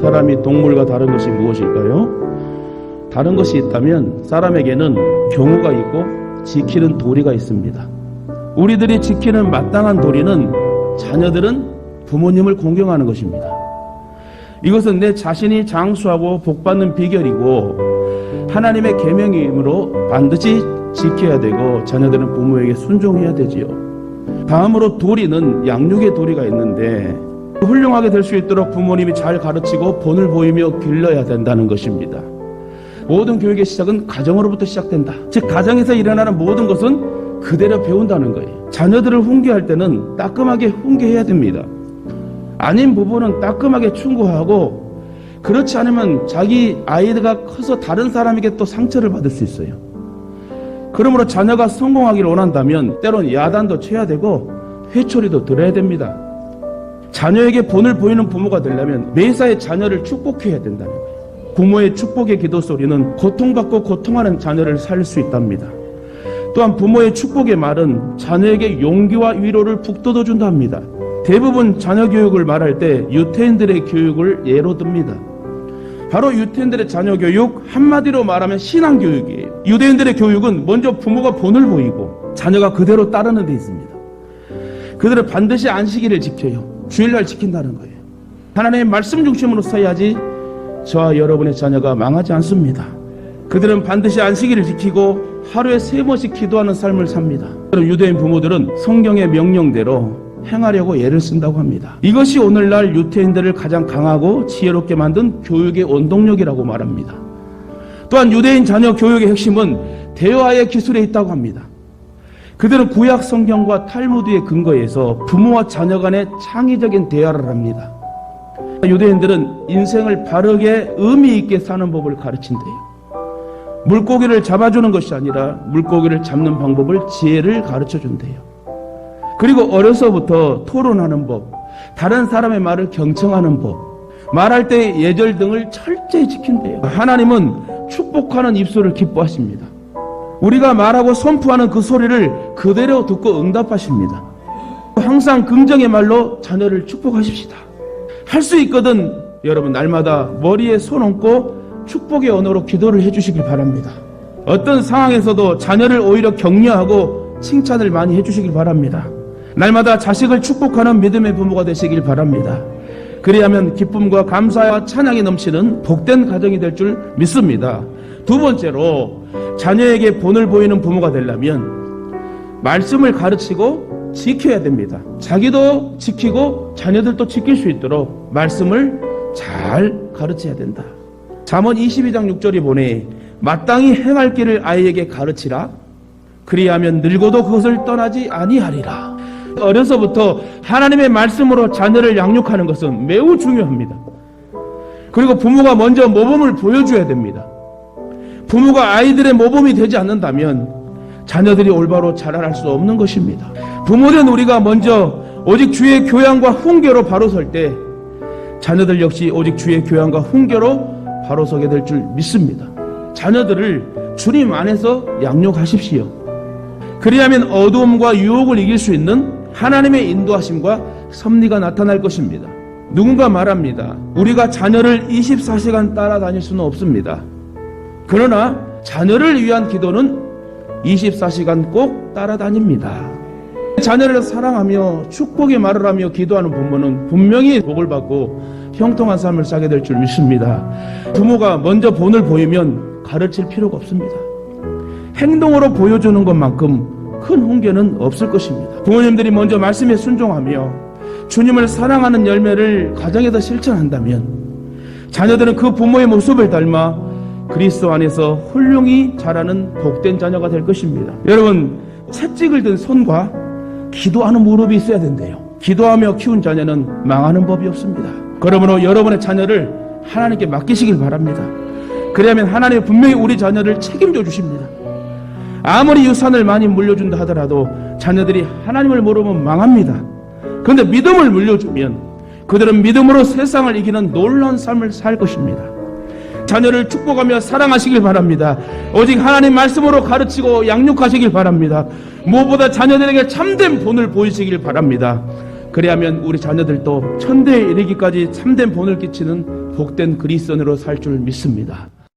사람이 동물과 다른 것이 무엇일까요? 다른 것이 있다면 사람에게는 경우가 있고 지키는 도리가 있습니다. 우리들이 지키는 마땅한 도리는 자녀들은 부모님을 공경하는 것입니다. 이것은 내 자신이 장수하고 복받는 비결이고 하나님의 계명이므로 반드시 지켜야 되고 자녀들은 부모에게 순종해야 되지요. 다음으로 도리는 양육의 도리가 있는데 훌륭하게 될 수 있도록 부모님이 잘 가르치고 본을 보이며 길러야 된다는 것입니다. 모든 교육의 시작은 가정으로부터 시작된다. 즉 가정에서 일어나는 모든 것은 그대로 배운다는 거예요. 자녀들을 훈계할 때는 따끔하게 훈계해야 됩니다. 아닌 부부는 따끔하게 충고하고 그렇지 않으면 자기 아이가 커서 다른 사람에게 또 상처를 받을 수 있어요. 그러므로 자녀가 성공하기를 원한다면 때론 야단도 쳐야 되고 회초리도 들어야 됩니다. 자녀에게 본을 보이는 부모가 되려면 매사에 자녀를 축복해야 된다는 거예요. 부모의 축복의 기도 소리는 고통받고 고통하는 자녀를 살릴 수 있답니다. 또한 부모의 축복의 말은 자녀에게 용기와 위로를 북돋워 준다 합니다. 대부분 자녀 교육을 말할 때 유태인들의 교육을 예로 듭니다. 바로 유태인들의 자녀 교육, 한마디로 말하면 신앙 교육이에요. 유대인들의 교육은 먼저 부모가 본을 보이고 자녀가 그대로 따르는 데 있습니다. 그들은 반드시 안식일을 지켜요. 주일날 지킨다는 거예요. 하나님의 말씀 중심으로 서야지 저와 여러분의 자녀가 망하지 않습니다. 그들은 반드시 안식일을 지키고 하루에 3번씩 기도하는 삶을 삽니다. 유대인 부모들은 성경의 명령대로 행하려고 애를 쓴다고 합니다. 이것이 오늘날 유태인들을 가장 강하고 지혜롭게 만든 교육의 원동력이라고 말합니다. 또한 유대인 자녀 교육의 핵심은 대화의 기술에 있다고 합니다. 그들은 구약 성경과 탈무드의 근거에서 부모와 자녀 간의 창의적인 대화를 합니다. 유대인들은 인생을 바르게 의미 있게 사는 법을 가르친대요. 물고기를 잡아주는 것이 아니라 물고기를 잡는 방법을 지혜를 가르쳐준대요. 그리고 어려서부터 토론하는 법, 다른 사람의 말을 경청하는 법, 말할 때의 예절 등을 철저히 지킨대요. 하나님은 축복하는 입술을 기뻐하십니다. 우리가 말하고 선포하는 그 소리를 그대로 듣고 응답하십니다. 항상 긍정의 말로 자녀를 축복하십시다. 할 수 있거든 여러분 날마다 머리에 손 얹고 축복의 언어로 기도를 해주시길 바랍니다. 어떤 상황에서도 자녀를 오히려 격려하고 칭찬을 많이 해주시길 바랍니다. 날마다 자식을 축복하는 믿음의 부모가 되시길 바랍니다. 그리하면 기쁨과 감사와 찬양이 넘치는 복된 가정이 될 줄 믿습니다. 두 번째로 자녀에게 본을 보이는 부모가 되려면 말씀을 가르치고 지켜야 됩니다. 자기도 지키고 자녀들도 지킬 수 있도록 말씀을 잘 가르쳐야 된다. 잠언 22장 6절이 보니 마땅히 행할 길을 아이에게 가르치라. 그리하면 늙어도 그것을 떠나지 아니하리라. 어려서부터 하나님의 말씀으로 자녀를 양육하는 것은 매우 중요합니다. 그리고 부모가 먼저 모범을 보여줘야 됩니다. 부모가 아이들의 모범이 되지 않는다면 자녀들이 올바로 자라날 수 없는 것입니다. 부모된 우리가 먼저 오직 주의 교양과 훈계로 바로 설 때 자녀들 역시 오직 주의 교양과 훈계로 바로 서게 될 줄 믿습니다. 자녀들을 주님 안에서 양육하십시오. 그리하면 어두움과 유혹을 이길 수 있는 하나님의 인도하심과 섭리가 나타날 것입니다. 누군가 말합니다. 우리가 자녀를 24시간 따라다닐 수는 없습니다. 그러나 자녀를 위한 기도는 24시간 꼭 따라다닙니다. 자녀를 사랑하며 축복의 말을 하며 기도하는 부모는 분명히 복을 받고 형통한 삶을 살게 될 줄 믿습니다. 부모가 먼저 본을 보이면 가르칠 필요가 없습니다. 행동으로 보여주는 것만큼 큰 훈계는 없을 것입니다. 부모님들이 먼저 말씀에 순종하며 주님을 사랑하는 열매를 가정에서 실천한다면 자녀들은 그 부모의 모습을 닮아 그리스도 안에서 훌륭히 자라는 복된 자녀가 될 것입니다. 여러분, 채찍을 든 손과 기도하는 무릎이 있어야 된대요. 기도하며 키운 자녀는 망하는 법이 없습니다. 그러므로 여러분의 자녀를 하나님께 맡기시길 바랍니다. 그래야면 하나님은 분명히 우리 자녀를 책임져 주십니다. 아무리 유산을 많이 물려준다 하더라도 자녀들이 하나님을 모르면 망합니다. 그런데 믿음을 물려주면 그들은 믿음으로 세상을 이기는 놀라운 삶을 살 것입니다. 자녀를 축복하며 사랑하시길 바랍니다. 오직 하나님 말씀으로 가르치고 양육하시길 바랍니다. 무엇보다 자녀들에게 참된 본을 보이시길 바랍니다. 그래야면 우리 자녀들도 천대에 이르기까지 참된 본을 끼치는 복된 그리스도인으로 살 줄 믿습니다.